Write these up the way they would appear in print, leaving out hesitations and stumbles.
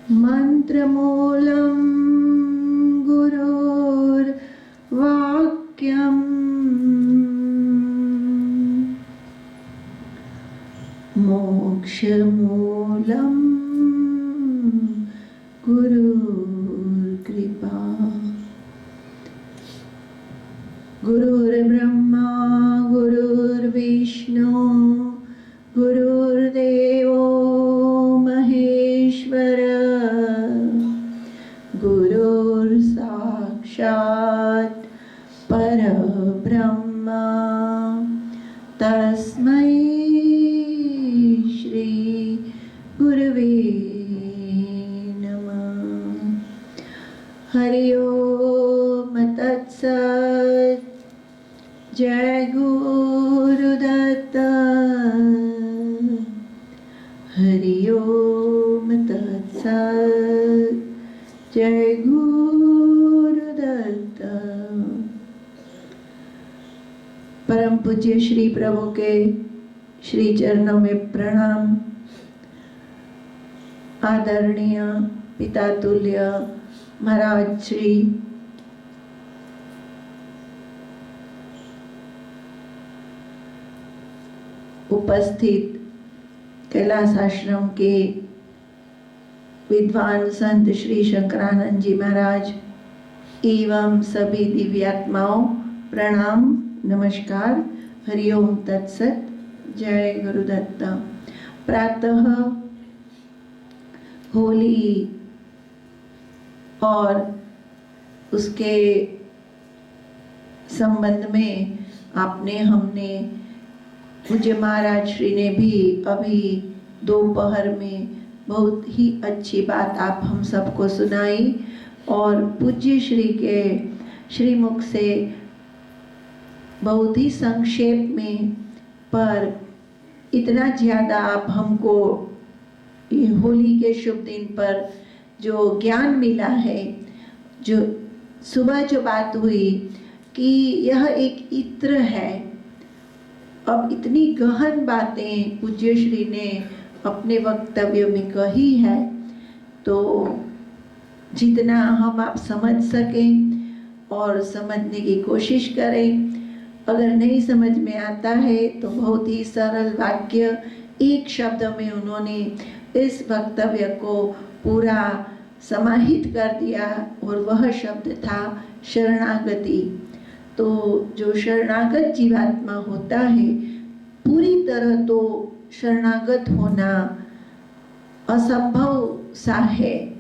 मंत्रमूलं गुरुर्वाक्यम् मोक्षमूलं गुरुर्कृपा। गुरुर्ब्रह्मा गुरुर्विष्णु गुरुर्देवो महेश्वर गुरुर्साक्षात् परब्रह्मा तस्मै श्री गुरवे नमः। हरि ओम तत्सत्। जय गुरुदत्त। हरि ओम तत्सत्। जय गुरुदत्त। परम पूज्य श्री प्रभु के श्री चरणों में प्रणाम। आदरणीय पिता तुल्य महाराज श्री उपस्थित कैलाश आश्रम के विद्वान संत श्री शंकरानंद जी महाराज एवं सभी दिव्यात्माओं प्रणाम नमस्कार। हरिओम तत्सत। जय गुरुदत्त। प्रातः होली और उसके संबंध में हमने पूज्य महाराज श्री ने भी अभी दोपहर में बहुत ही अच्छी बात आप हम सबको सुनाई और पूज्य श्री के श्रीमुख से बहुत ही संक्षेप में पर इतना ज़्यादा आप हमको होली के शुभ दिन पर जो ज्ञान मिला है, जो सुबह जो बात हुई कि यह एक इत्र है। अब इतनी गहन बातें पूज्य श्री ने अपने वक्तव्य में कही है, तो जितना हम आप समझ सकें और समझने की कोशिश करें। अगर नहीं समझ में आता है तो बहुत ही सरल वाक्य एक शब्द में उन्होंने इस वक्तव्य को पूरा समाहित कर दिया और वह शब्द था शरणागति। तो जो शरणागत जीवात्मा होता है, पूरी तरह तो शरणागत होना असंभव सा है।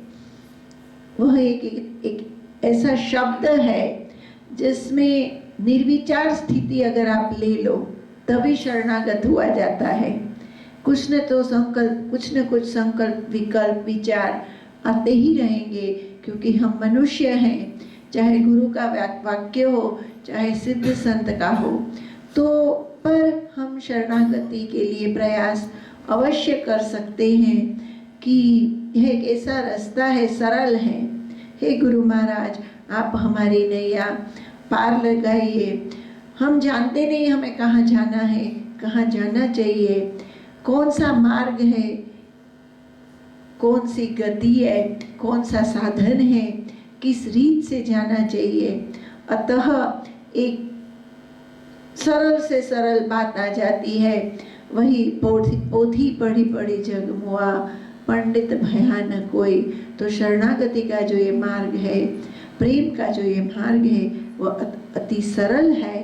वह एक ऐसा शब्द है जिसमें निर्विचार स्थिति अगर आप ले लो तभी शरणागत हुआ जाता है। कुछ न कुछ संकल्प विकल्प विचार आते ही रहेंगे, क्योंकि हम मनुष्य हैं। चाहे गुरु का वाक्य हो, चाहे सिद्ध संत का हो, तो पर हम शरणागति के लिए प्रयास अवश्य कर सकते हैं कि यह एक ऐसा रास्ता है, सरल है। हे गुरु महाराज, आप हमारी नैया पार लगाइए। हम जानते नहीं हमें कहाँ जाना है, कहाँ जाना चाहिए, कौन सा मार्ग है, कौन सी गति है, कौन सा साधन है, किस रीत से जाना चाहिए। अतः एक सरल से सरल बात आ जाती है, वही पोथी पढ़ी पढ़ी जग मुआ, पंडित भया न कोई। तो शरणागति का जो ये मार्ग है, प्रेम का जो ये मार्ग है, वो अति सरल है,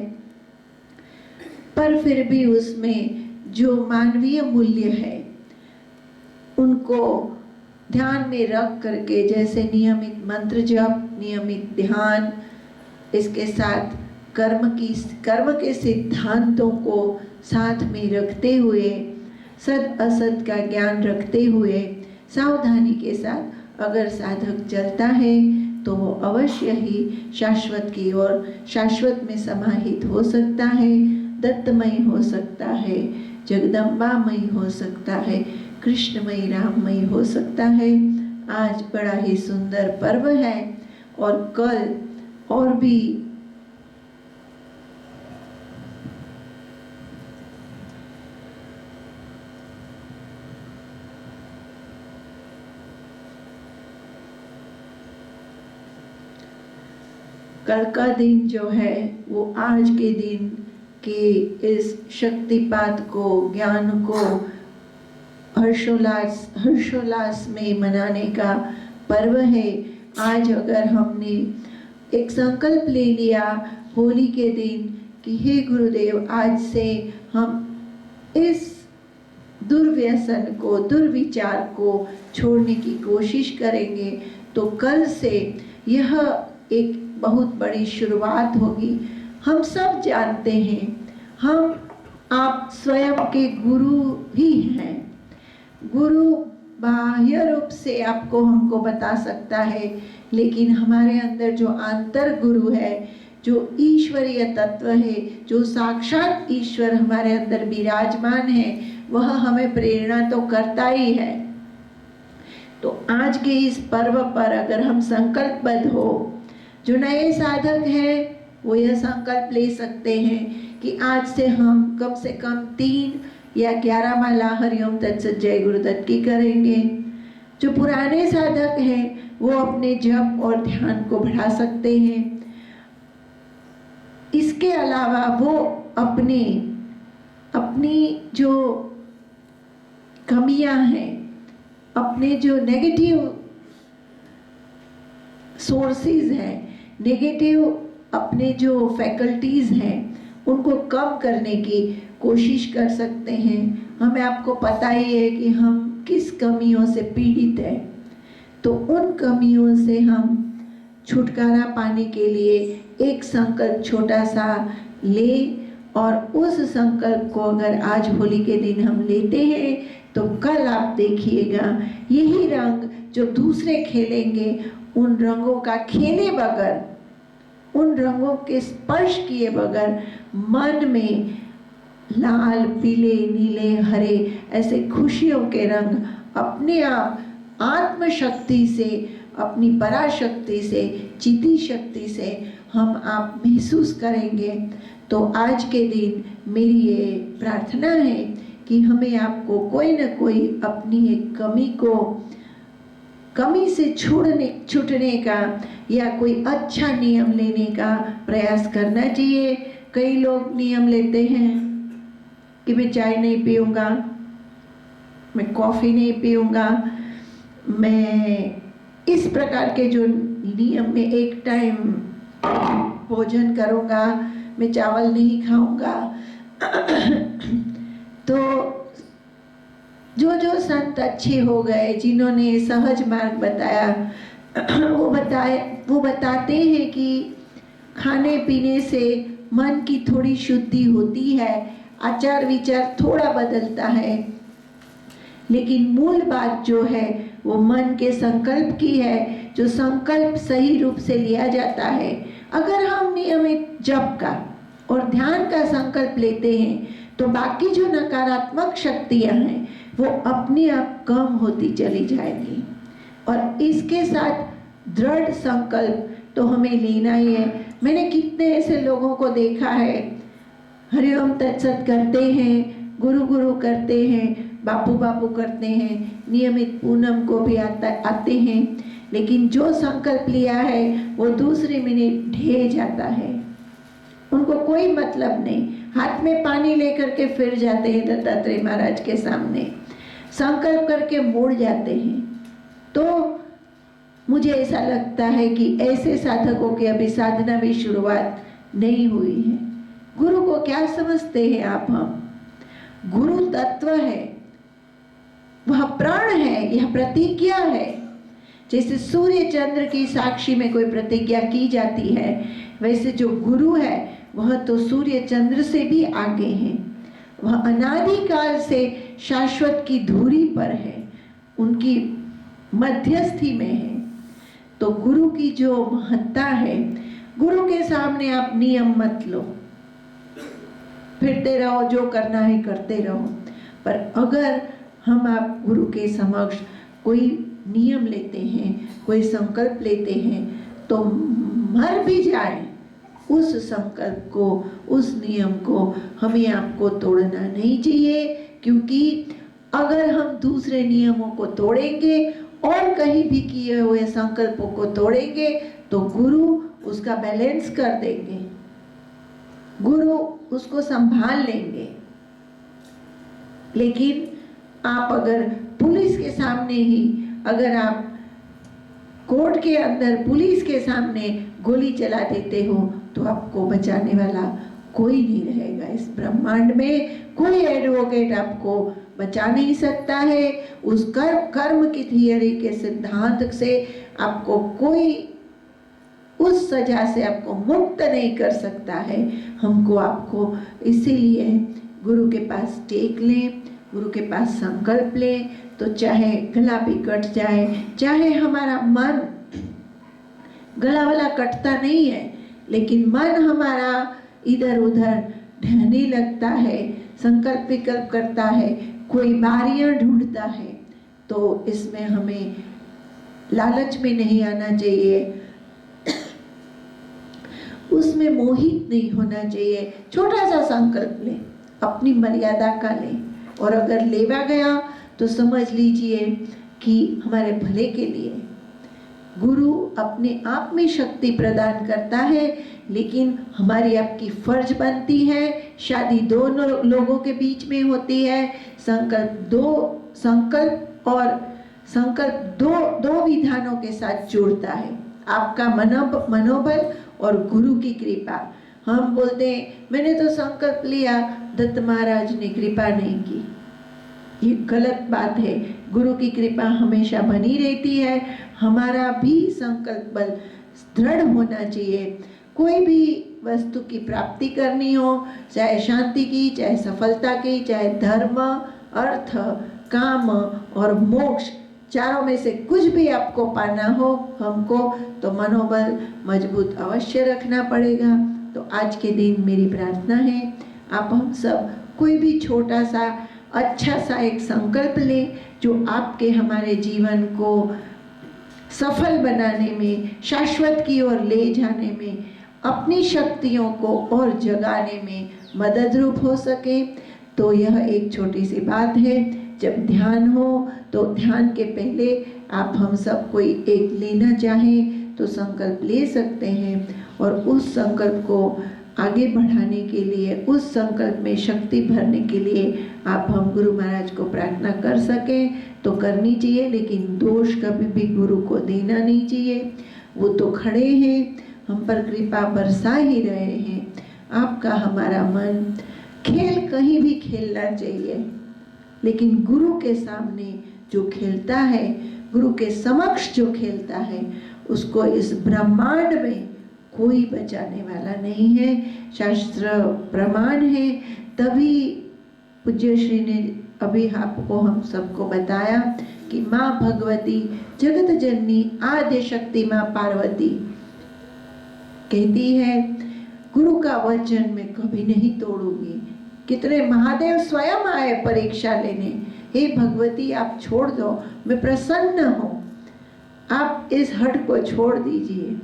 पर फिर भी उसमें जो मानवीय मूल्य है उनको ध्यान में रख करके, जैसे नियमित मंत्र जप, नियमित ध्यान, इसके साथ कर्म के सिद्धांतों को साथ में रखते हुए, सद असत का ज्ञान रखते हुए, सावधानी के साथ अगर साधक चलता है तो वो अवश्य ही शाश्वत की ओर, शाश्वत में समाहित हो सकता है, दत्तमय हो सकता है, जगदम्बामय हो सकता है, कृष्णमय राममय हो सकता है। आज बड़ा ही सुंदर पर्व है और कल और भी कल का दिन जो है वो आज के दिन के इस शक्तिपात को, ज्ञान को हर्षोल्लास में मनाने का पर्व है। आज अगर हमने एक संकल्प ले लिया होली के दिन कि हे गुरुदेव, आज से हम इस दुर्व्यसन को, दुर्विचार को छोड़ने की कोशिश करेंगे, तो कल से यह एक बहुत बड़ी शुरुआत होगी। हम सब जानते हैं, हम आप स्वयं के गुरु ही हैं। गुरु बाह्य रूप से आपको हमको बता सकता है, लेकिन हमारे अंदर जो आंतर गुरु है, जो ईश्वरीय तत्व है, जो साक्षात ईश्वर हमारे अंदर विराजमान है, वह हमें प्रेरणा तो करता ही है। तो आज के इस पर्व पर अगर हम संकल्पबद्ध हो, जो नए साधक हैं वो यह संकल्प ले सकते हैं कि आज से हम कम से कम 3 या 11 माला हरिओम तत्सत जय गुरुदत्त की करेंगे। जो पुराने साधक हैं वो अपने जप और ध्यान को बढ़ा सकते हैं। इसके अलावा वो अपनी जो कमियां हैं, अपने जो नेगेटिव सोर्सेज हैं, नेगेटिव अपने जो फैकल्टीज हैं, उनको कम करने की कोशिश कर सकते हैं। हमें आपको पता ही है कि हम किस कमियों से पीड़ित हैं, तो उन कमियों से हम छुटकारा पाने के लिए एक संकल्प छोटा सा ले, और उस संकल्प को अगर आज होली के दिन हम लेते हैं तो कल आप देखिएगा यही रंग जो दूसरे खेलेंगे, उन रंगों का खेले बगैर, उन रंगों के स्पर्श किए बगैर मन में लाल, पीले, नीले, हरे ऐसे खुशियों के रंग अपने आप आत्मशक्ति से, अपनी पराशक्ति से, चिति शक्ति से हम आप महसूस करेंगे। तो आज के दिन मेरी ये प्रार्थना है कि हमें आपको कोई न कोई अपनी एक कमी से छूटने का या कोई अच्छा नियम लेने का प्रयास करना चाहिए। कई लोग नियम लेते हैं कि मैं चाय नहीं पीऊँगा, मैं कॉफ़ी नहीं पीऊँगा, मैं इस प्रकार के जो नियम में एक टाइम भोजन करूँगा, मैं चावल नहीं खाऊँगा। तो जो संत अच्छे हो गए, जिन्होंने सहज मार्ग बताया, वो बताते हैं कि खाने पीने से मन की थोड़ी शुद्धि होती है, आचार विचार थोड़ा बदलता है, लेकिन मूल बात जो है वो मन के संकल्प की है। जो संकल्प सही रूप से लिया जाता है, अगर हम नियमित जप का और ध्यान का संकल्प लेते हैं तो बाकी जो नकारात्मक शक्तियां हैं वो अपने आप कम होती चली जाएगी। और इसके साथ दृढ़ संकल्प तो हमें लेना ही है। मैंने कितने ऐसे लोगों को देखा है, हरिओम तत्सत करते हैं, गुरु गुरु करते हैं, बापू बापू करते हैं, नियमित पूनम को भी आते हैं, लेकिन जो संकल्प लिया है वो दूसरे मिनट ढह जाता है। उनको कोई मतलब नहीं, हाथ में पानी लेकर के फिर जाते हैं दत्तात्रेय महाराज के सामने, संकल्प करके मुड़ जाते हैं। तो मुझे ऐसा लगता है कि ऐसे साधकों की अभी साधना भी शुरुआत नहीं हुई है। गुरु को क्या समझते हैं आप? हम गुरु तत्व है, वह प्राण है, यह प्रतिज्ञा है। जैसे सूर्य चंद्र की साक्षी में कोई प्रतिज्ञा की जाती है, वैसे जो गुरु है वह तो सूर्य चंद्र से भी आगे है। वह अनादिकाल से शाश्वत की धुरी पर है, उनकी मध्यस्थी में है। तो गुरु की जो महत्ता है, गुरु के सामने आप नियम मत लो, फिरते रहो, जो करना है करते रहो। पर अगर हम आप गुरु के समक्ष कोई नियम लेते हैं, कोई संकल्प लेते हैं, तो मर भी जाए उस संकल्प को, उस नियम को हमें आपको तोड़ना नहीं चाहिए। क्योंकि अगर हम दूसरे नियमों को तोड़ेंगे और कहीं भी किए हुए संकल्पों को तोड़ेंगे तो गुरु उसका बैलेंस कर देंगे, गुरु उसको संभाल लेंगे। लेकिन आप अगर पुलिस के सामने ही, अगर आप कोर्ट के अंदर पुलिस के सामने गोली चला देते हो तो आपको बचाने वाला कोई नहीं रहेगा। इस ब्रह्मांड में कोई एडवोकेट आपको बचा नहीं सकता है। उस कर्म की थियरी के सिद्धांत से आपको कोई उस सजा से आपको मुक्त नहीं कर सकता है। हमको आपको इसीलिए गुरु के पास टेक लें, गुरु के पास संकल्प लें, तो चाहे गला भी कट जाए, चाहे हमारा मन, गला वाला कटता नहीं है लेकिन मन हमारा इधर उधर ढहने लगता है, संकल्प विकल्प करता है, कोई बारियां ढूंढता है, तो इसमें हमें लालच में नहीं आना चाहिए, उसमें मोहित नहीं होना चाहिए। छोटा सा संकल्प लें, अपनी मर्यादा का लें, और अगर लेवा गया तो समझ लीजिए कि हमारे भले के लिए। गुरु अपने आप में शक्ति प्रदान करता है, लेकिन हमारी आपकी फर्ज बनती है। शादी दोनों लोगों के बीच में होती है। संकल्प दो विधानों के साथ जुड़ता है, आपका मनोबल और गुरु की कृपा। हम बोलते हैं मैंने तो संकल्प लिया, दत्त महाराज ने कृपा नहीं की, ये गलत बात है। गुरु की कृपा हमेशा बनी रहती है। हमारा भी संकल्प बल दृढ़ होना चाहिए। कोई भी वस्तु की प्राप्ति करनी हो, चाहे शांति की, चाहे सफलता की, चाहे धर्म, अर्थ, काम और मोक्ष, चारों में से कुछ भी आपको पाना हो हमको, तो मनोबल मजबूत अवश्य रखना पड़ेगा। तो आज के दिन मेरी प्रार्थना है, आप हम सब कोई भी छोटा सा अच्छा सा एक संकल्प लें जो आपके हमारे जीवन को सफल बनाने में, शाश्वत की ओर ले जाने में, अपनी शक्तियों को और जगाने में मदद रूप हो सके। तो यह एक छोटी सी बात है। जब ध्यान हो तो ध्यान के पहले आप हम सब कोई एक लेना चाहें तो संकल्प ले सकते हैं, और उस संकल्प को आगे बढ़ाने के लिए, उस संकल्प में शक्ति भरने के लिए आप हम गुरु महाराज को प्रार्थना कर सकें तो करनी चाहिए। लेकिन दोष कभी भी गुरु को देना नहीं चाहिए। वो तो खड़े हैं, हम पर कृपा बरसा ही रहे हैं। आपका हमारा मन खेल कहीं भी खेलना चाहिए, लेकिन गुरु के सामने जो खेलता है, गुरु के समक्ष जो खेलता है, उसको इस ब्रह्मांड में कोई बचाने वाला नहीं है। शास्त्र प्रमाण है। तभी पूज्य श्री ने अभी आपको हम सबको बताया कि माँ भगवती जगत जननी आद्य शक्ति माँ पार्वती कहती है, गुरु का वचन मैं कभी नहीं तोड़ूंगी। कितने महादेव स्वयं आए परीक्षा लेने, हे भगवती आप छोड़ दो, मैं प्रसन्न हूँ, आप इस हट को छोड़ दीजिए।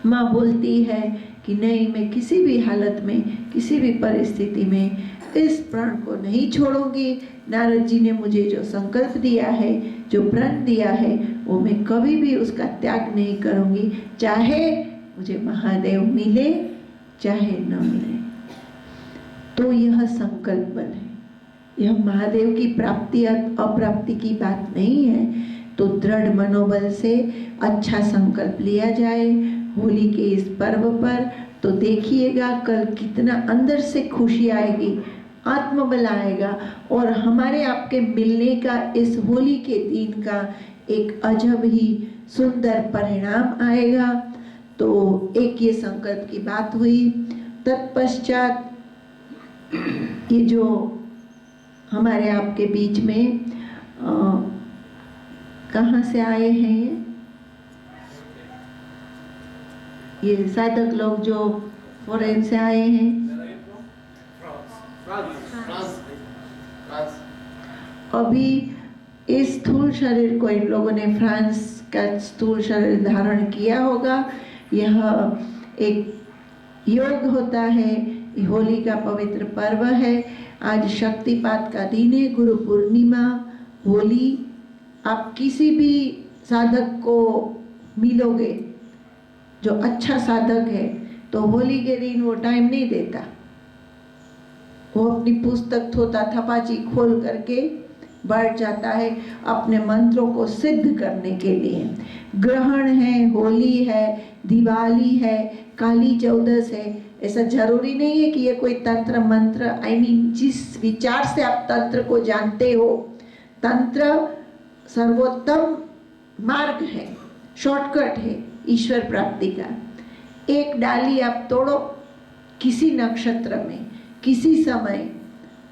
माँ बोलती है कि नहीं, मैं किसी भी हालत में, किसी भी परिस्थिति में इस प्राण को नहीं छोड़ूंगी। नारद जी ने मुझे जो संकल्प दिया है, जो प्रण दिया है, वो मैं कभी भी उसका त्याग नहीं करूंगी, चाहे मुझे महादेव मिले चाहे न मिले। तो यह संकल्प बल है, यह महादेव की प्राप्ति अप्राप्ति की बात नहीं है। तो दृढ़ मनोबल से अच्छा संकल्प लिया जाए होली के इस पर्व पर, तो देखिएगा कल कितना अंदर से खुशी आएगी, आत्मबल आएगा, और हमारे आपके मिलने का इस होली के दिन का एक अजब ही सुंदर परिणाम आएगा। तो एक ये संकल्प की बात हुई। तत्पश्चात ये जो हमारे आपके बीच में कहाँ से आए हैं ये साधक लोग, जो फॉरेन से आए हैं, अभी इस स्थूल शरीर को इन लोगों ने फ्रांस का स्थूल शरीर धारण किया होगा। यह एक योग होता है, होली का पवित्र पर्व है। आज शक्तिपात का दिन है, गुरु पूर्णिमा, होली। आप किसी भी साधक को मिलोगे जो अच्छा साधक है तो होली के दिन वो टाइम नहीं देता, वो अपनी पुस्तक थोता थपाची खोल करके बैठ जाता है अपने मंत्रों को सिद्ध करने के लिए। ग्रहण है, होली है, दिवाली है, काली चौदस है, ऐसा जरूरी नहीं है कि ये कोई तंत्र मंत्र, जिस विचार से आप तंत्र को जानते हो, तंत्र सर्वोत्तम मार्ग है, शॉर्टकट है ईश्वर प्राप्ति का। एक डाली आप तोड़ो किसी नक्षत्र में, किसी समय,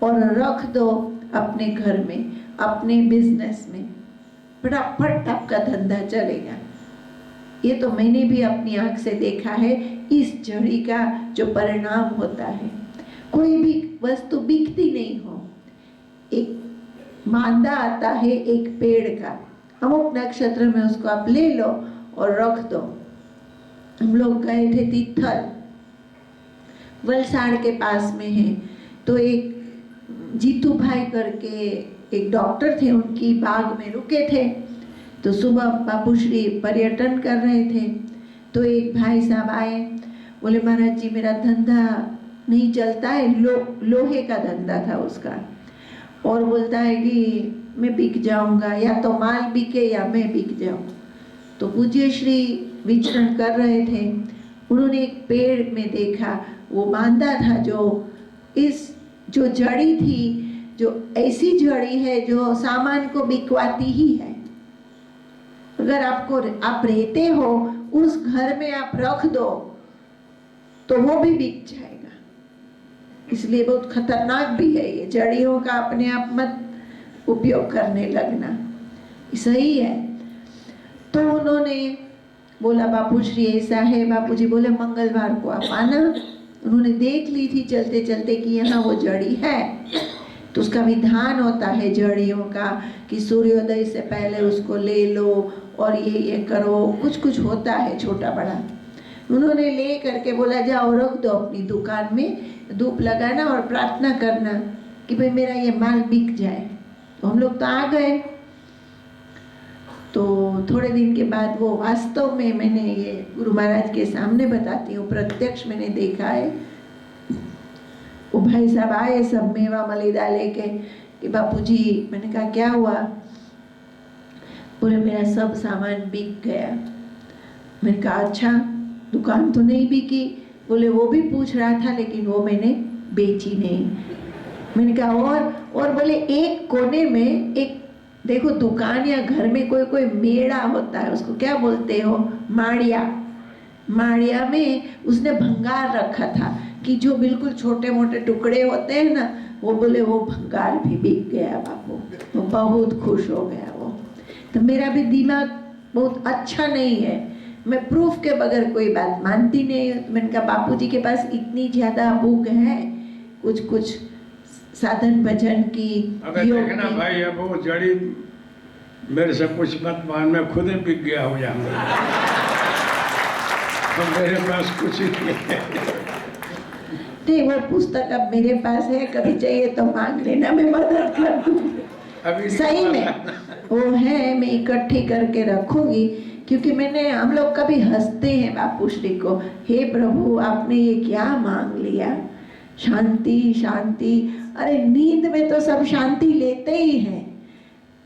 और रख दो अपने घर में, अपने बिजनेस में, फटाफट आपका धंधा चलेगा। ये तो मैंने भी अपनी आंख से देखा है, इस झड़ी का जो परिणाम होता है। कोई भी वस्तु बिकती नहीं हो, एक मांदा आता है एक पेड़ का, अमुक नक्षत्र में उसको आप ले लो और रख दो। हम लोग गए थे तिथल, वलसाड़ के पास में है, तो एक जीतू भाई करके एक डॉक्टर थे, उनकी बाग में रुके थे। तो सुबह बापूश्री पर्यटन कर रहे थे, तो एक भाई साहब आए, बोले महाराज जी मेरा धंधा नहीं चलता है, लोहे का धंधा था उसका, और बोलता है कि मैं बिक जाऊंगा, या तो माल बिके या मैं बिक जाऊं। तो पूज्य श्री विचरण कर रहे थे, उन्होंने एक पेड़ में देखा, वो बांधा था, जो जड़ी थी, जो ऐसी जड़ी है जो सामान को बिकवाती ही है। अगर आप रहते हो उस घर में, आप रख दो तो वो भी बिक जाएगा। इसलिए बहुत खतरनाक भी है ये जड़ियों का अपने आप मत उपयोग करने लगना, सही है। तो उन्होंने बोला बापूश्री ऐसा है, बापूजी बोले मंगलवार को आप आना। उन्होंने देख ली थी चलते चलते कि यहाँ वो जड़ी है, तो उसका विधान होता है जड़ियों का कि सूर्योदय से पहले उसको ले लो और ये करो, कुछ कुछ होता है छोटा बड़ा। उन्होंने ले करके बोला जाओ रख दो अपनी दुकान में, धूप लगाना और प्रार्थना करना कि भाई मेरा ये माल बिक जाए। तो हम लोग तो आ गए। तो थोड़े दिन के बाद वो वास्तव में, मैंने ये गुरु महाराज के सामने बताती हूँ, प्रत्यक्ष मैंने देखा है। वो भाई साहब आए सब मेवा मलिदा लेके कि बापूजी, मैंने कहा क्या हुआ? बोले मेरा सब सामान बिक गया। मैंने कहा अच्छा, दुकान तो नहीं बिकी? बोले वो भी पूछ रहा था लेकिन वो मैंने बेची नहीं। मैंने कहा और बोले एक कोने में एक, देखो दुकान या घर में कोई कोई मेड़ा होता है, उसको क्या बोलते हो, माड़िया। माड़िया में उसने भंगार रखा था कि जो बिल्कुल छोटे मोटे टुकड़े होते हैं ना, वो बोले वो भंगार भी बिक गया बापू। वो बहुत खुश हो गया वो। तो मेरा भी दिमाग बहुत अच्छा नहीं है, मैं प्रूफ के बगैर कोई बात मानती नहीं। मैंने कहा बापूजी के पास इतनी ज्यादा भूख है कुछ साधन भजन की, देखना भाई, अब वो जड़ी मेरे से कुछ मत मान, मैं खुद ही बिक गया हो जाऊंगा। तो मेरे पास कुछ ही नहीं है। वो पुस्तक अब मेरे पास है, कभी चाहिए तो मांग लेना, मैं मदद कर दूंगी। सही में वो है, मैं इकट्ठी करके रखूंगी, क्योंकि हम लोग कभी हंसते हैं बापूश्री को, हे प्रभु आपने ये क्या मांग लिया, शांति शांति। अरे नींद में तो सब शांति लेते ही हैं।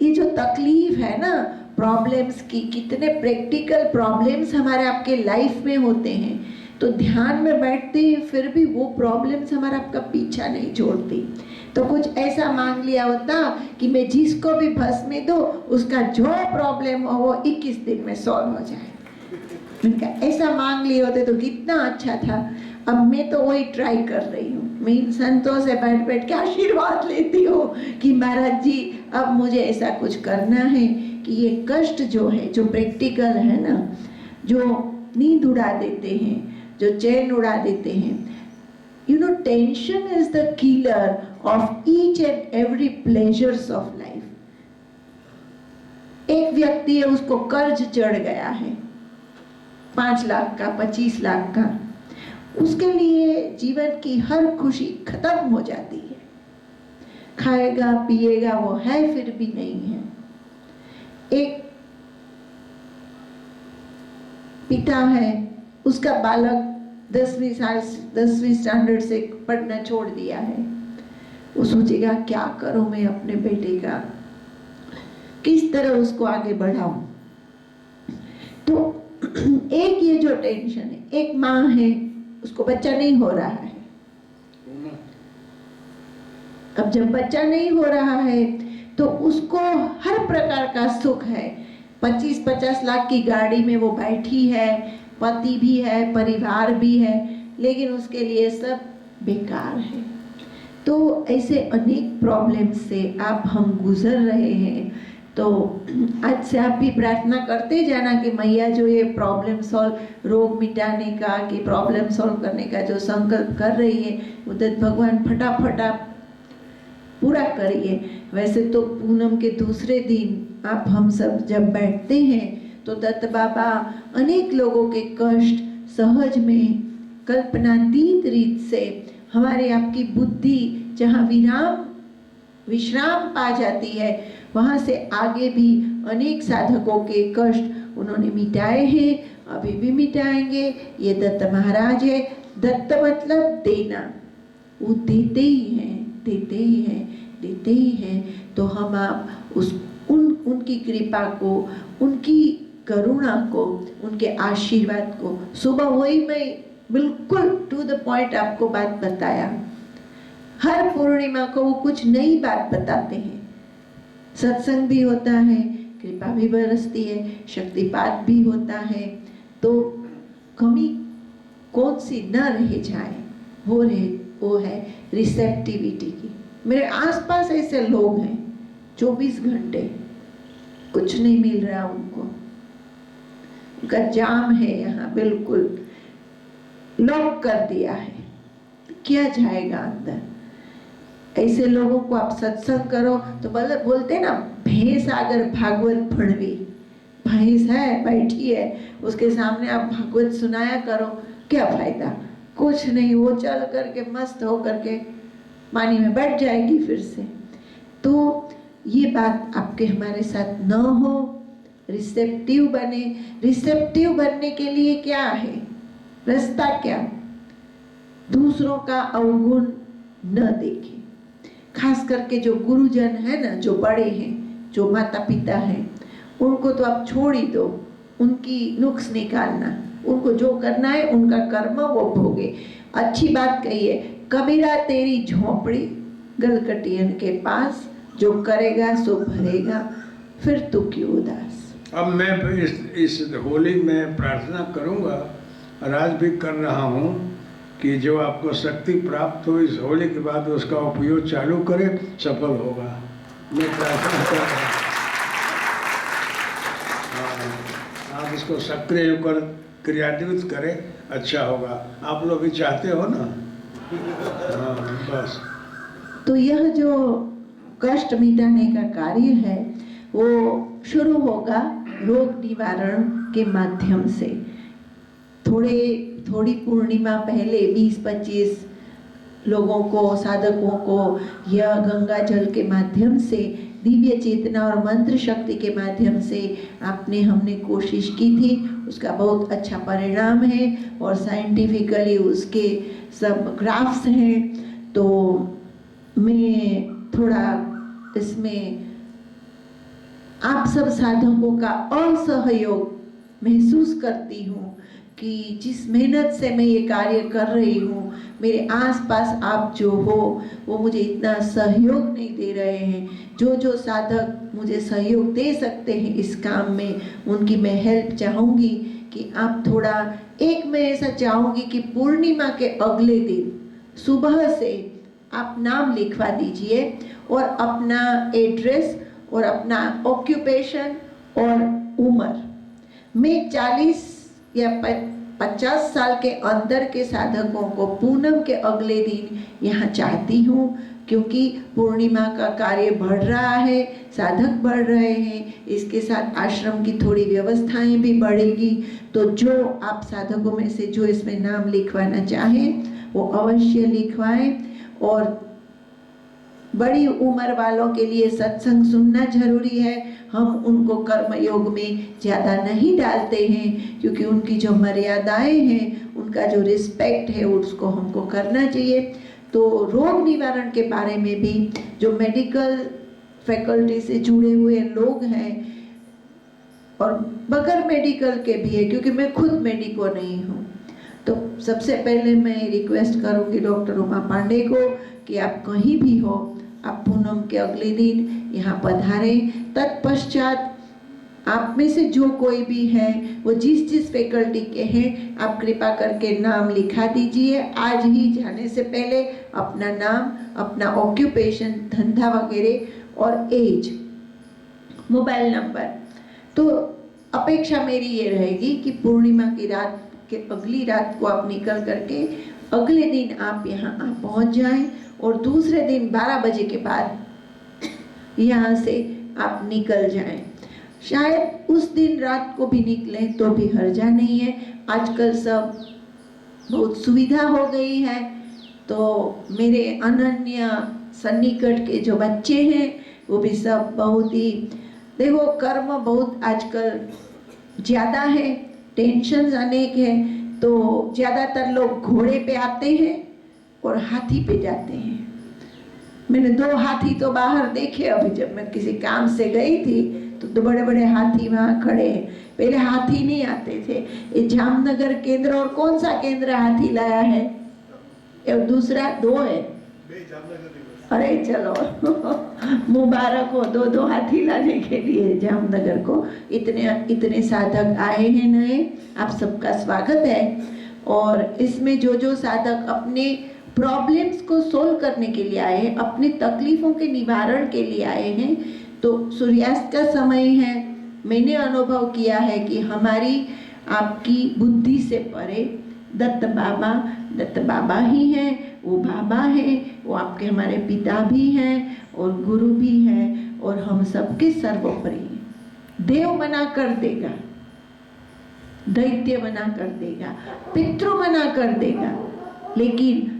ये जो तकलीफ है ना प्रॉब्लम्स की, कितने प्रैक्टिकल प्रॉब्लम्स हमारे आपके लाइफ में होते हैं, तो ध्यान में बैठते ही फिर भी वो प्रॉब्लम्स हमारा आपका पीछा नहीं छोड़ती। तो कुछ ऐसा मांग लिया होता कि मैं जिसको भी भस्म दूं उसका जो प्रॉब्लम हो वो 21 दिन में सॉल्व हो जाए। उनका ऐसा मांग लिए होते तो कितना अच्छा था। अब मैं तो वही ट्राई कर रही हूँ, मैं इन संतों से बैठ बैठ के आशीर्वाद लेती हूँ कि महाराज जी अब मुझे ऐसा कुछ करना है कि ये कष्ट जो है, जो प्रैक्टिकल है ना, जो नींद उड़ा देते हैं, जो चैन उड़ा देते हैं, you know, tension is the killer of each and every pleasures of life. एक व्यक्ति है, उसको कर्ज चढ़ गया है 5 लाख का, 25 लाख का, उसके लिए जीवन की हर खुशी खत्म हो जाती है। खाएगा पिएगा वो है फिर भी नहीं है। एक पिता है, उसका बालक 10वीं स्टैंडर्ड से पढ़ना छोड़ दिया है, वो सोचेगा क्या करूं मैं अपने बेटे का, किस तरह उसको आगे बढ़ाऊं। तो एक ये जो टेंशन है, एक माँ है उसको बच्चा नहीं हो रहा है, अब जब बच्चा नहीं हो रहा है तो उसको हर प्रकार का सुख है, 25-50 लाख की गाड़ी में वो बैठी है, पति भी है, परिवार भी है, लेकिन उसके लिए सब बेकार है। तो ऐसे अनेक प्रॉब्लम से आप हम गुजर रहे हैं। तो आज से आप भी प्रार्थना करते जाना कि मैया जो ये प्रॉब्लम सॉल्व, रोग मिटाने का कि प्रॉब्लम सॉल्व करने का जो संकल्प कर रही है, वो दत्त भगवान फटाफट आप पूरा करिए। वैसे तो पूनम के दूसरे दिन आप हम सब जब बैठते हैं तो दत्त बाबा अनेक लोगों के कष्ट सहज में कल्पनातीत रीत से हमारे आपकी बुद्धि जहाँ विश्राम पा जाती है, वहाँ से आगे भी अनेक साधकों के कष्ट उन्होंने मिटाए हैं, अभी भी मिटाएंगे। ये दत्त महाराज है। दत्त मतलब देना, वो देते ही हैं, देते ही हैं, देते ही हैं। तो हम आप उनकी कृपा को, उनकी करुणा को, उनके आशीर्वाद को, सुबह वही मैं बिल्कुल टू द पॉइंट आपको बात बताया। हर पूर्णिमा को वो कुछ नई बात बताते हैं, सत्संग भी होता है, कृपा भी बरसती है, शक्तिपात भी होता है। तो कमी कौन सी न रह जाए, वो है रिसेप्टिविटी की। मेरे आसपास ऐसे लोग हैं 24 घंटे कुछ नहीं मिल रहा उनको, उनका जाम है, यहाँ बिल्कुल लॉक कर दिया है, क्या जाएगा अंदर। ऐसे लोगों को आप सत्संग करो तो बोलते ना, भैंस अगर भागवत भणवी, भैंस है बैठी है, उसके सामने आप भागवत सुनाया करो, क्या फायदा, कुछ नहीं, वो चल करके मस्त हो करके पानी में बैठ जाएगी फिर से। तो ये बात आपके हमारे साथ न हो, रिसेप्टिव बने। रिसेप्टिव बनने के लिए क्या है रास्ता, क्या, दूसरों का अवगुण न देखें। खास करके जो गुरुजन है ना, जो बड़े हैं, जो माता पिता हैं, उनको तो आप छोड़ ही दो, उनकी नुक्स निकालना, उनको जो करना है उनका कर्म वो भोगे। अच्छी बात कही है, कबीरा तेरी झोपड़ी गलकटियन के पास, जो करेगा सो भरेगा, फिर तू क्यों उदास। अब मैं इस होली में प्रार्थना करूंगा और आज भी कर रहा हूं कि जो आपको शक्ति प्राप्त हो इस होली के बाद उसका उपयोग चालू करें, सफल होगा। मैं प्रार्थना कर रहा हूँ, आप इसको सक्रिय होकर क्रियान्वित करें, अच्छा होगा। आप लोग भी चाहते हो ना? हाँ, बस। तो यह जो कष्ट मिटाने का कार्य है वो शुरू होगा रोग निवारण के माध्यम से। थोड़ी पूर्णिमा पहले 20-25 लोगों को, साधकों को यह गंगा जल के माध्यम से, दिव्य चेतना और मंत्र शक्ति के माध्यम से हमने कोशिश की थी। उसका बहुत अच्छा परिणाम है और साइंटिफिकली उसके सब ग्राफ्स हैं। तो मैं थोड़ा इसमें आप सब साधकों का असहयोग महसूस करती हूँ कि जिस मेहनत से मैं ये कार्य कर रही हूँ, मेरे आसपास आप जो हो वो मुझे इतना सहयोग नहीं दे रहे हैं। जो साधक मुझे सहयोग दे सकते हैं इस काम में, उनकी मैं हेल्प चाहूँगी कि आप थोड़ा, एक मैं ऐसा चाहूँगी कि पूर्णिमा के अगले दिन सुबह से आप नाम लिखवा दीजिए और अपना एड्रेस और अपना ऑक्यूपेशन और उम्र। मैं 40 या 50 साल के अंदर के साधकों को पूनम के अगले दिन यहाँ चाहती हूँ, क्योंकि पूर्णिमा का कार्य बढ़ रहा है, साधक बढ़ रहे हैं, इसके साथ आश्रम की थोड़ी व्यवस्थाएं भी बढ़ेगी। तो जो आप साधकों में से जो इसमें नाम लिखवाना चाहें वो अवश्य लिखवाएं। और बड़ी उम्र वालों के लिए सत्संग सुनना जरूरी है, हम उनको कर्म योग में ज़्यादा नहीं डालते हैं, क्योंकि उनकी जो मर्यादाएं हैं, उनका जो रिस्पेक्ट है, उसको हमको करना चाहिए। तो रोग निवारण के बारे में भी जो मेडिकल फैकल्टी से जुड़े हुए लोग हैं और बगैर मेडिकल के भी है, क्योंकि मैं खुद मेडिको नहीं हूँ, तो सबसे पहले मैं रिक्वेस्ट करूँगी डॉक्टर उमा पांडे को कि आप कहीं भी हो, आप पूनम के अगले दिन यहाँ पधारें। तत्पश्चात आप में से जो कोई भी है, वो जिस जिस फैकल्टी के हैं, आप कृपा करके नाम लिखा दीजिए। आज ही जाने से पहले अपना नाम, अपना ऑक्यूपेशन, धंधा वगैरह और एज, मोबाइल नंबर। तो अपेक्षा मेरी ये रहेगी कि पूर्णिमा की रात के अगली रात को आप निकल करके अगले दिन आप यहाँ पहुँच जाएं, और दूसरे दिन 12 बजे के बाद यहाँ से आप निकल जाएं। शायद उस दिन रात को भी निकलें तो भी हर्जा नहीं है। आजकल सब बहुत सुविधा हो गई है, तो मेरे अनन्य सन्निकट के जो बच्चे हैं वो भी सब बहुत ही, देखो कर्म बहुत आजकल ज़्यादा है, टेंशन अनेक है, तो ज़्यादातर लोग घोड़े पे आते हैं और हाथी पे जाते हैं। मैंने 2 हाथी तो बाहर देखे, अभी जब मैं किसी काम से गई थी तो बड़े बड़े हाथी वहाँ खड़े हैं। पहले हाथी नहीं आते थे। ये जामनगर केंद्र और कौन सा केंद्र हाथी लाया है, और दूसरा 2 है। अरे चलो मुबारक हो, 2 हाथी लाने के लिए जामनगर को। इतने साधक आए हैं नए, आप सबका स्वागत है। और इसमें जो साधक अपने प्रॉब्लम्स को सोल्व करने के लिए आए हैं, अपनी तकलीफों के निवारण के लिए आए हैं, तो सूर्यास्त का समय है। मैंने अनुभव किया है कि हमारी आपकी बुद्धि से परे दत्त बाबा ही हैं, वो बाबा हैं, वो आपके हमारे पिता भी हैं और गुरु भी हैं, और हम सबके सर्वोपरि हैं। देव बना कर देगा, दैत्य बना कर देगा, पितृ बना कर देगा, लेकिन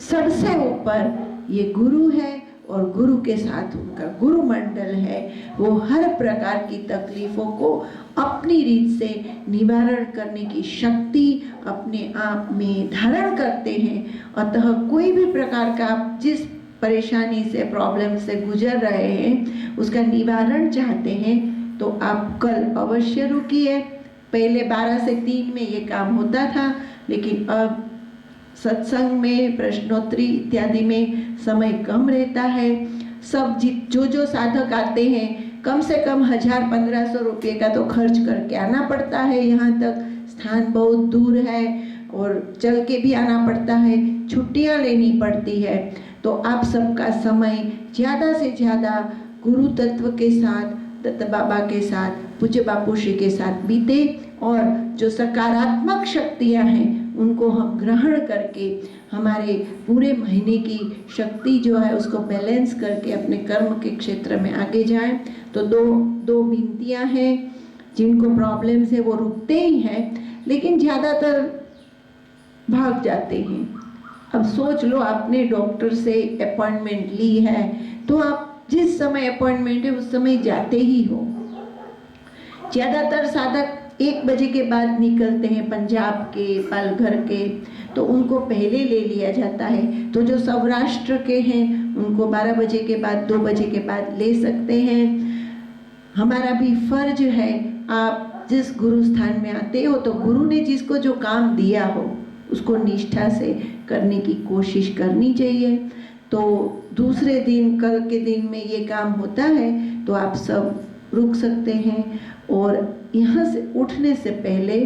सबसे ऊपर ये गुरु है, और गुरु के साथ उनका गुरु मंडल है। वो हर प्रकार की तकलीफों को अपनी रीत से निवारण करने की शक्ति अपने आप में धारण करते हैं। अतः कोई भी प्रकार का आप जिस परेशानी से, प्रॉब्लम से गुजर रहे हैं, उसका निवारण चाहते हैं, तो आप कल अवश्य रुकिए। पहले 12 से 3 में ये काम होता था, लेकिन अब सत्संग में, प्रश्नोत्तरी इत्यादि में समय कम रहता है। सब जो साधक आते हैं, कम से कम 1000-1500 रुपये का तो खर्च करके आना पड़ता है। यहाँ तक स्थान बहुत दूर है और चल के भी आना पड़ता है, छुट्टियाँ लेनी पड़ती है। तो आप सबका समय ज़्यादा से ज़्यादा गुरु तत्व के साथ, दत्त बाबा के साथ, पूज्य बापू श्री के साथ बीते, और जो सकारात्मक शक्तियाँ हैं उनको हम ग्रहण करके हमारे पूरे महीने की शक्ति जो है उसको बैलेंस करके अपने कर्म के क्षेत्र में आगे जाएं। तो दो विनतियां हैं। जिनको प्रॉब्लम्स है वो रुकते ही हैं, लेकिन ज़्यादातर भाग जाते हैं। अब सोच लो, आपने डॉक्टर से अपॉइंटमेंट ली है, तो आप जिस समय अपॉइंटमेंट है उस समय जाते ही हो। ज़्यादातर साधक 1 बजे के बाद निकलते हैं, पंजाब के, पालघर के, तो उनको पहले ले लिया जाता है। तो जो सौराष्ट्र के हैं उनको 12 बजे के बाद, 2 बजे के बाद ले सकते हैं। हमारा भी फर्ज है, आप जिस गुरु स्थान में आते हो तो गुरु ने जिसको जो काम दिया हो उसको निष्ठा से करने की कोशिश करनी चाहिए। तो दूसरे दिन, कल के दिन में ये काम होता है तो आप सब रुक सकते हैं, और यहाँ से उठने से पहले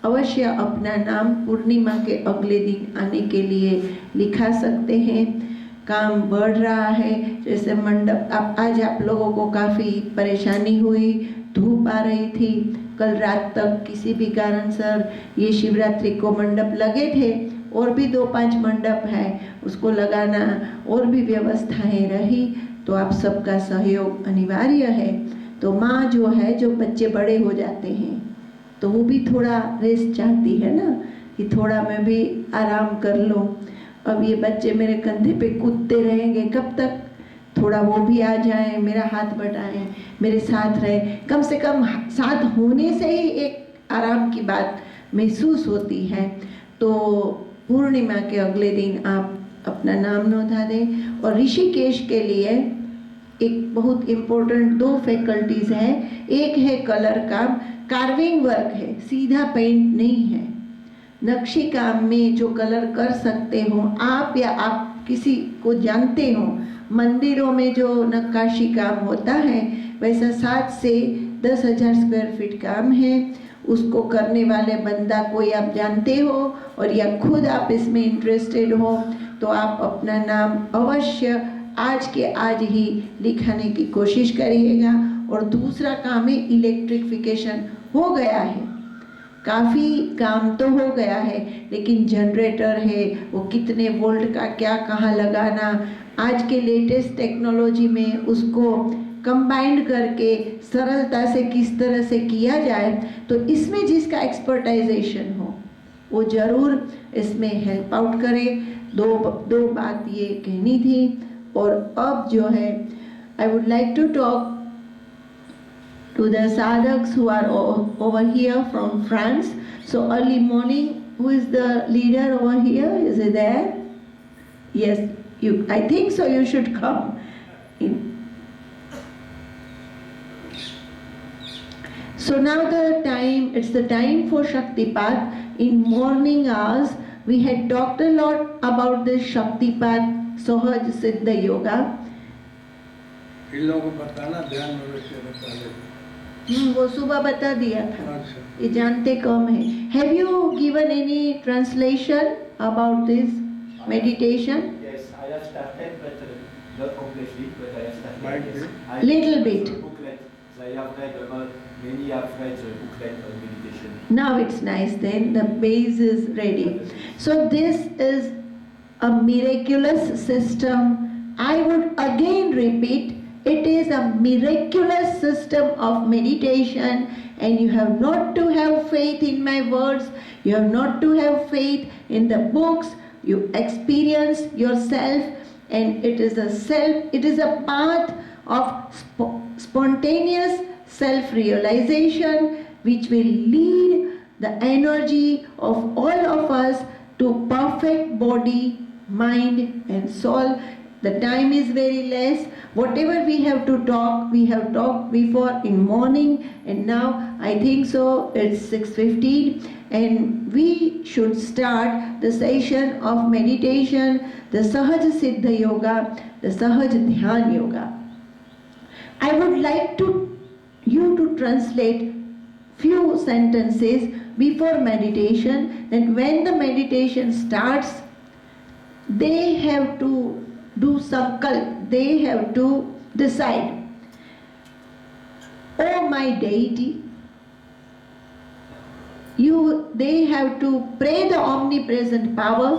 अवश्य अपना नाम पूर्णिमा के अगले दिन आने के लिए लिखा सकते हैं। काम बढ़ रहा है, जैसे मंडप, आज आप लोगों को काफ़ी परेशानी हुई, धूप आ रही थी, कल रात तक किसी भी कारण सर ये शिवरात्रि को मंडप लगे थे, और भी 2-5 मंडप है, उसको लगाना और भी व्यवस्थाएं रही, तो आप सबका सहयोग अनिवार्य है। तो माँ जो है, जो बच्चे बड़े हो जाते हैं तो वो भी थोड़ा रेस्ट चाहती है ना, कि थोड़ा मैं भी आराम कर लूँ। अब ये बच्चे मेरे कंधे पे कूदते रहेंगे कब तक, थोड़ा वो भी आ जाएं, मेरा हाथ बटाएं, मेरे साथ रहे, कम से कम साथ होने से ही एक आराम की बात महसूस होती है। तो पूर्णिमा के अगले दिन आप अपना नाम नोंधा दें। और ऋषिकेश के लिए एक बहुत इम्पोर्टेंट 2 फैकल्टीज़ हैं। एक है कलर काम, कार्विंग वर्क है, सीधा पेंट नहीं है। नक्शी काम में जो कलर कर सकते हो आप या आप किसी को जानते हो, मंदिरों में जो नक्काशी काम होता है वैसा 7 से 10,000 स्क्वायर फीट काम है। उसको करने वाले बंदा कोई आप जानते हो और या खुद आप इसमें इंटरेस्टेड हो तो आप अपना नाम अवश्य आज के आज ही लिखाने की कोशिश करिएगा। और दूसरा काम है इलेक्ट्रिफिकेशन। हो गया है, काफ़ी काम तो हो गया है, लेकिन जनरेटर है, वो कितने वोल्ट का क्या कहाँ लगाना, आज के लेटेस्ट टेक्नोलॉजी में उसको कंबाइंड करके सरलता से किस तरह से किया जाए, तो इसमें जिसका एक्सपर्टाइजेशन हो वो ज़रूर इसमें हेल्प आउट करे। दो बात ये कहनी थी। और अब जो है I would like to talk to the sadhaks who are over here from France. So early morning, who is the leader over here? Is he there? Yes, I think so. You should come in. So now it's the time for Shaktipat. In morning hours, we had talked a lot about this Shaktipat, Sahaj Siddha Yoga. इन लोगों को बताना, ध्यान में रखिए, बता दें। वो सुबह बता दिया था, अच्छा। ये जानते कम है। Have you given any translation about this meditation? Yes, I have started, but not completely, but I have started. Might Yes. be. I Little have bit. the booklet. I have read many have read the booklet on meditation. Now it's nice then, the base is ready. So this is a miraculous system. I would again repeat, it is a miraculous system of meditation, and you have not to have faith in my words, you have not to have faith in the books, you experience yourself, and it is a path of spontaneous self-realization which will lead the energy of all of us to perfect body, mind and soul. The time is very less. Whatever we have to talk, we have talked before in morning, and now I think so it's 6:15, and we should start the session of meditation, the Sahaj Siddha Yoga, the Sahaj Dhyan Yoga. I would like you to translate few sentences before meditation, that when the meditation starts, they have to do sankalp, they have to decide, oh my deity, they have to pray the omnipresent power,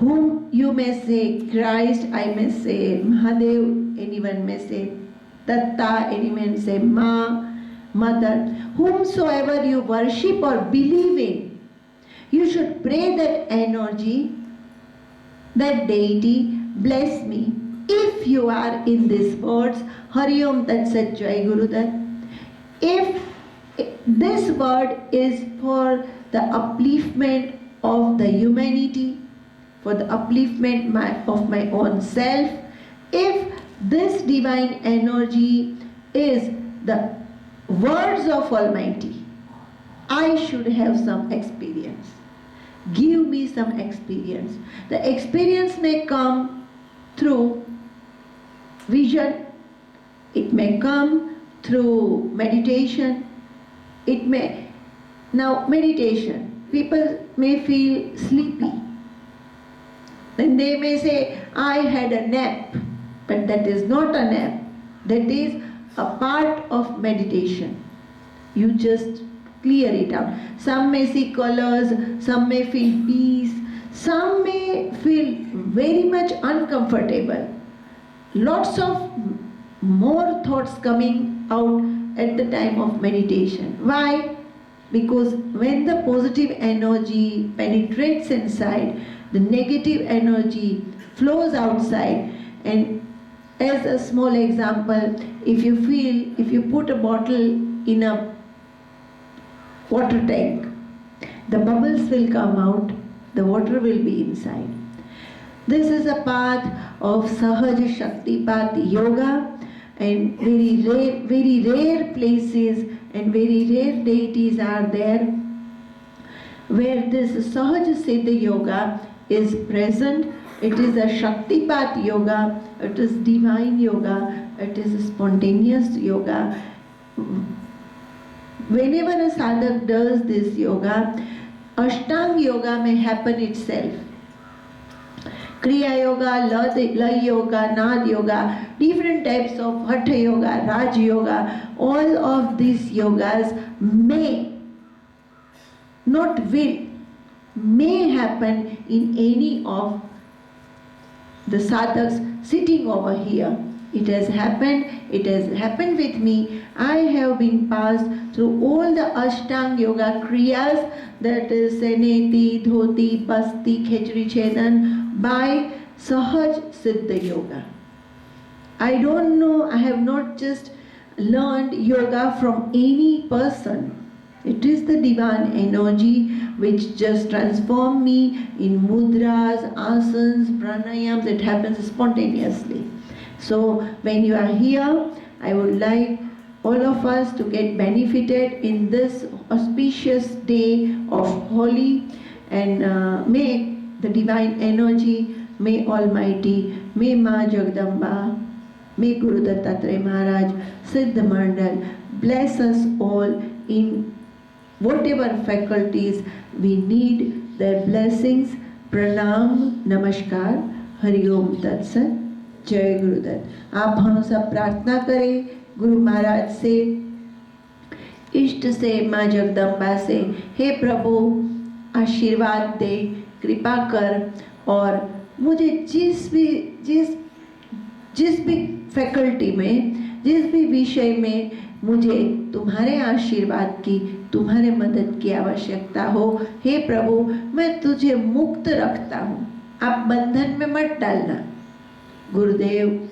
whom you may say Christ, I may say Mahadev, anyone may say Tatta, anyone say Ma, Mother, whomsoever you worship or believe in, you should pray that energy, that deity, bless me. If you are in these words, Hari Om Tat Sat Jai Guru Dat, if this word is for the upliftment of the humanity, for the upliftment of my own self, if this divine energy is the words of Almighty, I should have some experience. Give me some experience. The experience may come through vision, it may come through meditation, it may, now meditation, people may feel sleepy, then they may say, I had a nap, but that is not a nap, that is a part of meditation. You just clear it out. Some may see colors, some may feel peace, some may feel very much uncomfortable. Lots of more thoughts coming out at the time of meditation. Why? Because when the positive energy penetrates inside, the negative energy flows outside, and As a small example, if you put a bottle in a water tank, the bubbles will come out, the water will be inside. This is a path of Sahaj Shaktipat Yoga, and very rare places and very rare deities are there where this Sahaj Siddha Yoga is present. It is a Shaktipat Yoga, it is divine yoga, it is spontaneous yoga. Whenever a sadhak does this yoga, Ashtang Yoga may happen itself. Kriya Yoga, Lay Yoga, Nad Yoga, different types of Hatha Yoga, Raj Yoga, all of these yogas may, not will, may happen in any of the sadhaks sitting over here. It has happened with me. I have been passed through all the Ashtang Yoga Kriyas, that is Seneti, Dhoti, Basti, Khechri Chedan, by Sahaj Siddha Yoga. I don't know, I have not just learned yoga from any person. It is the divine energy which just transforms me in mudras, asanas, pranayams. It happens spontaneously. So when you are here, I would like all of us to get benefited in this auspicious day of Holi, and may the divine energy, may Almighty, may Ma Jagdamba, may Guru Dattatreya Maharaj, Siddha Mandal bless us all in whatever faculties we need, their blessings. Pranam, Namaskar, Hari Om Tat Sat, Jai Gurudat। आप हम सब प्रार्थना करें गुरु महाराज से, इष्ट से, माँ जगदम्बा से, हे प्रभु आशीर्वाद दे, कृपा कर, और मुझे जिस भी फैकल्टी में, जिस भी विषय में मुझे तुम्हारे आशीर्वाद की, तुम्हारे मदद की आवश्यकता हो, हे प्रभु मैं तुझे मुक्त रखता हूँ, आप बंधन में मत डालना। गुरुदेव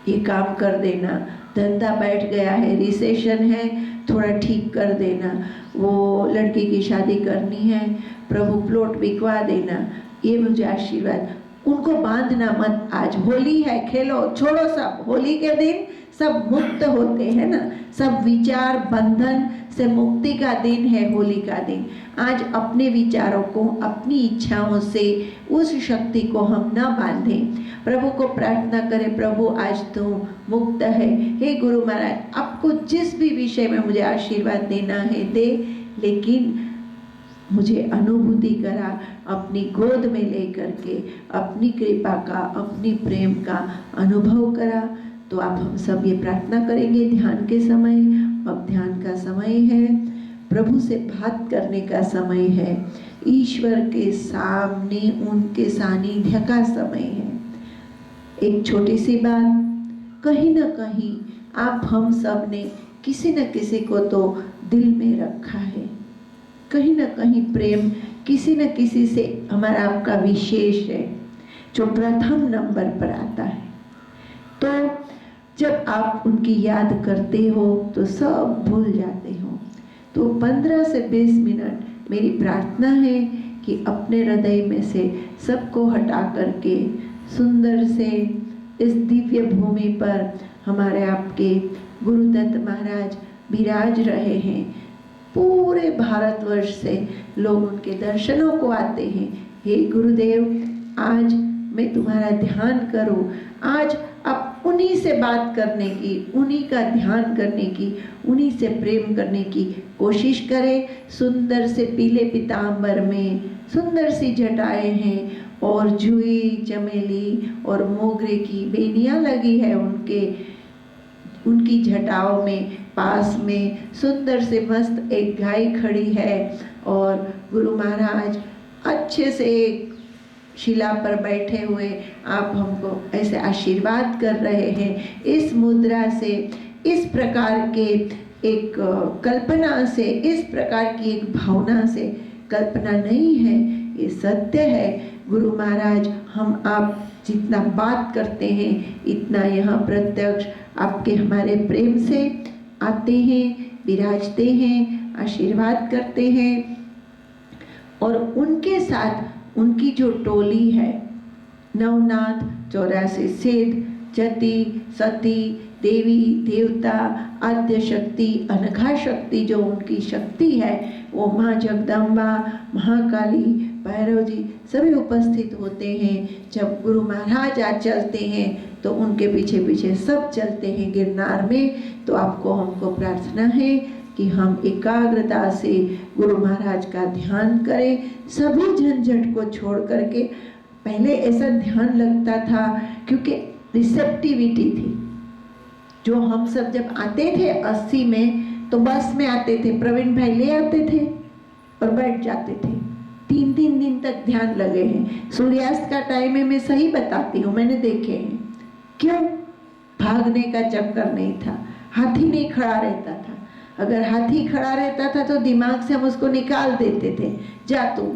ये काम कर देना, धंधा बैठ गया है, रिसेशन है, थोड़ा ठीक कर देना, वो लड़की की शादी करनी है, प्रभु प्लॉट बिकवा देना, ये मुझे आशीर्वाद। उनको बांधना मत, आज होली है, खेलो, छोड़ो सब, होली के दिन सब मुक्त होते हैं ना, सब विचार बंधन से मुक्ति का दिन है होली का दिन। आज अपने विचारों को, अपनी इच्छाओं से उस शक्ति को हम न बांधें। प्रभु को प्रार्थना करें, प्रभु आज तू मुक्त है, हे गुरु महाराज आपको जिस भी विषय में मुझे आशीर्वाद देना है दे, लेकिन मुझे अनुभूति करा, अपनी गोद में लेकर के अपनी कृपा का, अपनी प्रेम का अनुभव करा। तो आप हम सब ये प्रार्थना करेंगे ध्यान के समय। अब ध्यान का समय है, प्रभु से बात करने का समय है, ईश्वर के सामने उनके सानिध्य का समय है। एक छोटी सी बात, कहीं ना कहीं आप हम सब ने किसी न किसी को तो दिल में रखा है, कहीं ना कहीं प्रेम किसी न किसी से हमारा आपका विशेष है, जो प्रथम नंबर पर आता है। तो जब आप उनकी याद करते हो तो सब भूल जाते हो। तो 15 से 20 मिनट मेरी प्रार्थना है कि अपने हृदय में से सबको हटा करके सुंदर से इस दिव्य भूमि पर हमारे आपके गुरुदत्त महाराज विराज रहे हैं। पूरे भारतवर्ष से लोग उनके दर्शनों को आते हैं। हे गुरुदेव, आज मैं तुम्हारा ध्यान करूं, आज आप उन्हीं से बात करने की, उन्हीं का ध्यान करने की, उन्हीं से प्रेम करने की कोशिश करें। सुंदर से पीले पीतांबर में सुंदर सी जटाएं हैं और जुई, चमेली और मोगरे की बेनियां लगी है उनकी जटाओं में। पास में सुंदर से मस्त एक गाय खड़ी है और गुरु महाराज अच्छे से एक शिला पर बैठे हुए आप हमको ऐसे आशीर्वाद कर रहे हैं। इस मुद्रा से, इस प्रकार के एक कल्पना से, इस प्रकार की एक भावना से, कल्पना नहीं है, ये सत्य है। गुरु महाराज हम आप जितना बात करते हैं इतना यहाँ प्रत्यक्ष आपके हमारे प्रेम से आते हैं, विराजते हैं, आशीर्वाद करते हैं। और उनके साथ उनकी जो टोली है, नवनाथ, 84 सिद्ध, जति, सती, देवी, देवता, आद्य शक्ति, अनघा शक्ति, जो उनकी शक्ति है, वो माँ जगदम्बा, महाकाली, भैरव जी सभी उपस्थित होते हैं। जब गुरु महाराज आज चलते हैं तो उनके पीछे पीछे सब चलते हैं गिरनार में। तो आपको हमको प्रार्थना है कि हम एकाग्रता से गुरु महाराज का ध्यान करें, सभी झंझट को छोड़ करके। पहले ऐसा ध्यान लगता था क्योंकि रिसेप्टिविटी थी। जो हम सब जब आते थे 80 में तो बस में आते थे, प्रवीण भाई ले आते थे और बैठ जाते थे। 3-3 दिन तक ध्यान लगे हैं। सूर्यास्त का टाइम है, मैं सही बताती हूँ, मैंने देखे हैं। क्यों? भागने का चक्कर नहीं था, हाथी नहीं खड़ा रहता था। अगर हाथी खड़ा रहता था तो दिमाग से हम उसको निकाल देते थे, जा तू।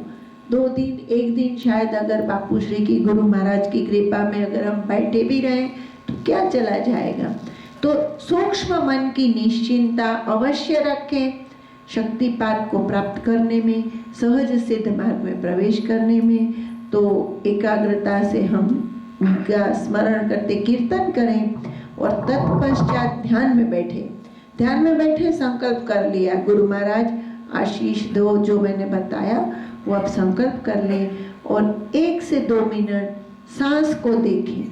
2 दिन 1 दिन शायद अगर बापू श्री की, गुरु महाराज की कृपा में अगर हम बैठे भी रहे तो क्या चला जाएगा। तो सूक्ष्म मन की निश्चिंता अवश्य रखें, शक्तिपात को प्राप्त करने में, सहज सिद्ध मार्ग में प्रवेश करने में। तो एकाग्रता से हम उनका स्मरण करते कीर्तन करें और तत्पश्चात ध्यान में बैठे। ध्यान में बैठे संकल्प कर लिया, गुरु महाराज आशीष दो, जो मैंने बताया वो आप संकल्प कर लें और 1 से 2 मिनट सांस को देखें।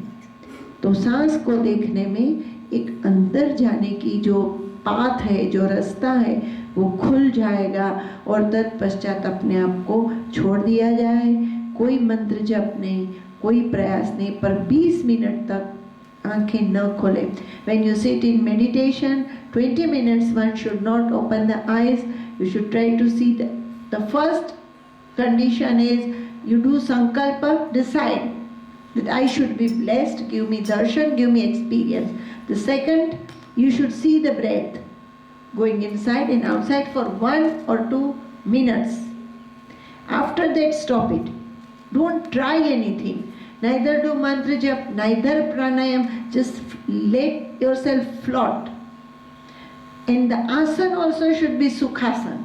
तो सांस को देखने में एक अंदर जाने की जो पाथ है, जो रास्ता है, वो खुल जाएगा और तत्पश्चात अपने आप को छोड़ दिया जाए। कोई मंत्र जप नहीं, कोई प्रयास नहीं, पर 20 मिनट तक आंखें न खोले। When you sit in meditation 20 minutes, one should not open the eyes. You should try to see the first condition is you do sankalpa, decide that I should be blessed, give me darshan, give me experience. The second, you should see the breath going inside and outside for 1 or 2 minutes. After that, stop it. Don't try anything. Neither do mantra jap, neither pranayam. Just let yourself float. And the asana also should be sukhasana.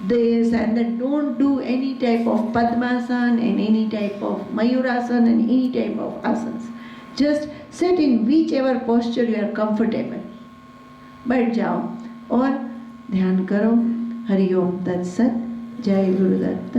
This, and then don't do any type of padmasana and any type of mayurasana and any type of asanas. Just sit in whichever posture you are comfortable. बैठ जाओ और ध्यान करो। हरि ओम तत्सत। जय गुरुदत्त।